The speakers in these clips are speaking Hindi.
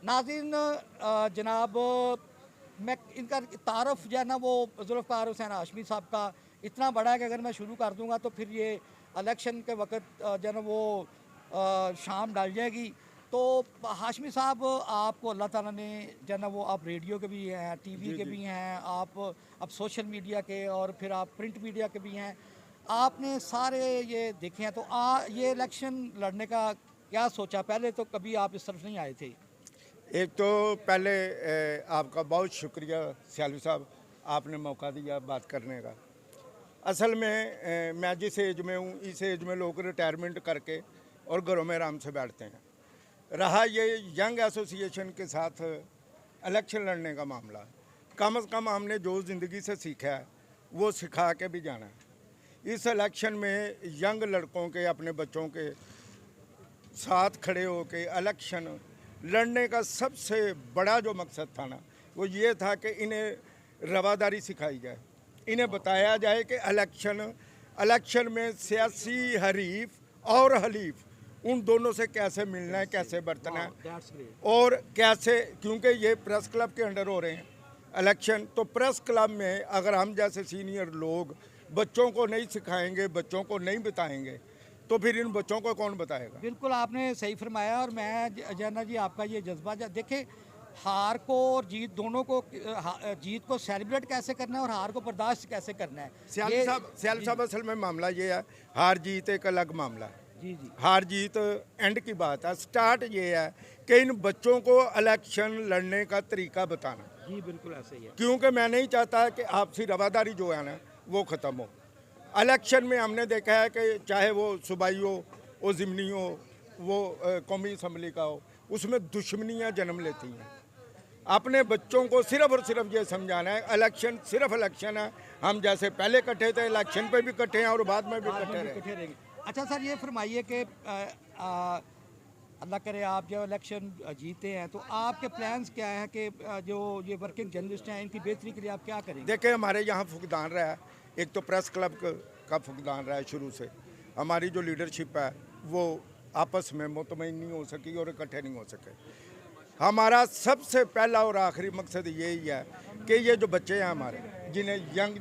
नाज़रीन, जनाब, मैं इनका तारफ़ जो है ना वो ज़ुल्फ़िकार हुसैन हाशमी साहब का इतना बड़ा है कि अगर मैं शुरू कर दूंगा तो फिर ये इलेक्शन के वक्त जो है ना वो शाम डाल जाएगी। तो हाशमी साहब, आपको अल्लाह ताला ने जो है ना वो, आप रेडियो के भी हैं, टीवी जी के जी। भी हैं, आप अब सोशल मीडिया के और फिर आप प्रिंट मीडिया के भी हैं, आपने सारे ये देखे हैं। तो ये इलेक्शन लड़ने का क्या सोचा? पहले तो कभी आप इस तरफ नहीं आए थे। एक तो पहले आपका बहुत शुक्रिया सियालवी साहब, आपने मौका दिया बात करने का। असल में मैं जिस एज में हूँ, इस एज में लोग रिटायरमेंट करके और घरों में आराम से बैठते हैं। रहा ये यंग एसोसिएशन के साथ इलेक्शन लड़ने का मामला, कम से कम हमने जो ज़िंदगी से सीखा है वो सिखा के भी जाना है। इस इलेक्शन में यंग लड़कों के, अपने बच्चों के साथ खड़े होके इलेक्शन लड़ने का सबसे बड़ा जो मकसद था ना, वो ये था कि इन्हें रवादारी सिखाई जाए, इन्हें बताया जाए कि इलेक्शन में सियासी हरीफ और हलीफ उन दोनों से कैसे मिलना है, कैसे बरतना है और कैसे, क्योंकि ये प्रेस क्लब के अंडर हो रहे हैं इलेक्शन। तो प्रेस क्लब में अगर हम जैसे सीनियर लोग बच्चों को नहीं सिखाएंगे, बच्चों को नहीं बताएंगे, तो फिर इन बच्चों को कौन बताएगा। बिल्कुल आपने सही फरमाया। और मैं जना जी, आपका ये जज्बा देखे, हार को और जीत दोनों को, जीत को सेलिब्रेट कैसे करना है और हार को बर्दाश्त कैसे करना है। सियाल साहब असल में मामला ये है, हार जीत एक अलग मामला है। जी जी, हार जीत एंड की बात है, स्टार्ट ये है कि इन बच्चों को इलेक्शन लड़ने का तरीका बताना। जी बिल्कुल ऐसे ही है। क्योंकि मैं नहीं चाहता कि आपसी रवादारी जो है ना वो ख़त्म हो। इलेक्शन में हमने देखा है कि चाहे वो सूबाई हो, वो ज़िमनी हो, वो कौमी असम्बली का हो, उसमें दुश्मनियाँ जन्म लेती हैं। अपने बच्चों को सिर्फ और सिर्फ ये समझाना है, इलेक्शन सिर्फ इलेक्शन है। हम जैसे पहले इकट्ठे थे, इलेक्शन पे भी इकट्ठे हैं और बाद में भी इकट्ठे रहेंगे। अच्छा सर, ये फरमाइए कि अल्लाह करे आप जब इलेक्शन जीते हैं तो आपके प्लान्स क्या हैं कि जो ये वर्किंग जर्नलिस्ट हैं इनकी बेहतरी के लिए आप क्या करेंगे? देखिए, हमारे यहाँ फुकदान रहा है, एक तो प्रेस क्लब का फुकदान रहा है शुरू से। हमारी जो लीडरशिप है वो आपस में मुतमईन नहीं हो सकी और इकट्ठे नहीं हो सके। हमारा सबसे पहला और आखिरी मकसद यही है कि ये जो बच्चे हैं हमारे, जिन्हें यंग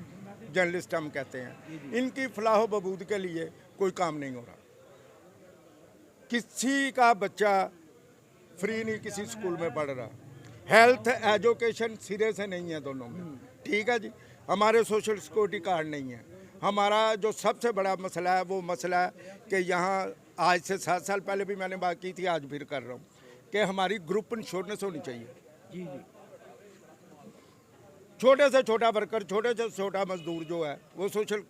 जर्नलिस्ट हम कहते हैं, इनकी फलाह बबूद के लिए कोई काम नहीं हो रहा। किसी का बच्चा फ्री नहीं किसी स्कूल में पढ़ रहा। हेल्थ एजुकेशन सिरे से नहीं है दोनों में, ठीक है जी। हमारे सोशल सिक्योरिटी कार्ड नहीं है। हमारा जो सबसे बड़ा मसला है वो मसला है कि यहाँ आज से 7 साल पहले भी मैंने बात की थी, आज फिर कर रहा हूँ कि हमारी ग्रुप इंश्योरेंस होनी चाहिए। जी जी, छोटे से छोटा वर्कर, छोटे से छोटा मजदूर जो है वो सोशल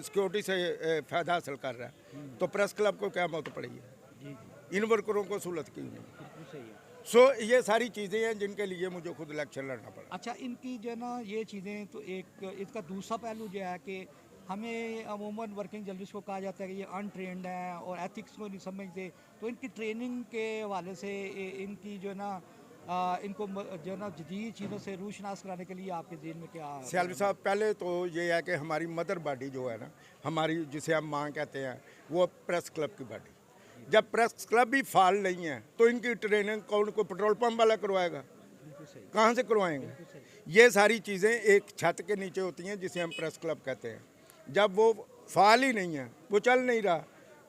सिक्योरिटी से फ़ायदा हासिल कर रहा है, तो प्रेस क्लब को क्या मौत पड़ी है? इन वर्करों को सहूलत क्यों नहीं? ये सारी चीज़ें हैं जिनके लिए मुझे खुद इलेक्शन लड़ना पड़ा। अच्छा, इनकी जो है ना ये चीज़ें, तो एक इसका दूसरा पहलू जो है कि हमें अमूमन वर्किंग जर्नलिस्ट को कहा जाता है कि ये अनट्रेंड हैं और एथिक्स को नहीं समझते। तो इनकी ट्रेनिंग के हवाले से इनकी जो है ना इनको जो है ना जदीद चीज़ों से रूशनास कराने के लिए आपके जेल में क्या? सियालवी साहब, पहले तो ये है कि हमारी मदर बॉडी जो है ना, हमारी जिसे हम माँ कहते हैं, वो प्रेस क्लब की बॉडी। जब प्रेस क्लब ही फाल नहीं है तो इनकी ट्रेनिंग कौन, को पेट्रोल पंप वाला करवाएगा? कहाँ से करवाएंगे? ये सारी चीज़ें एक छत के नीचे होती हैं जिसे हम प्रेस क्लब कहते हैं। जब वो फाल ही नहीं है, वो चल नहीं रहा,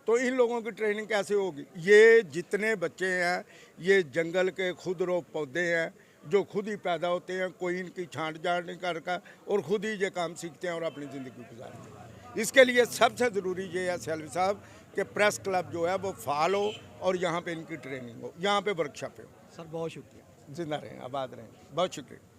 तो इन लोगों की ट्रेनिंग कैसे होगी? ये जितने बच्चे हैं ये जंगल के खुदरो पौधे हैं जो खुद ही पैदा होते हैं, कोई इनकी छांट झांट नहीं करता और खुद ही ये काम सीखते हैं और अपनी ज़िंदगी गुजारते हैं। इसके लिए सबसे ज़रूरी ये है सियालवी साहब कि प्रेस क्लब जो है वो फाल हो और यहाँ पे इनकी ट्रेनिंग हो, यहाँ पे वर्कशॉप हो। सर बहुत शुक्रिया। जिंदा रहें, आबाद रहें, बहुत शुक्रिया।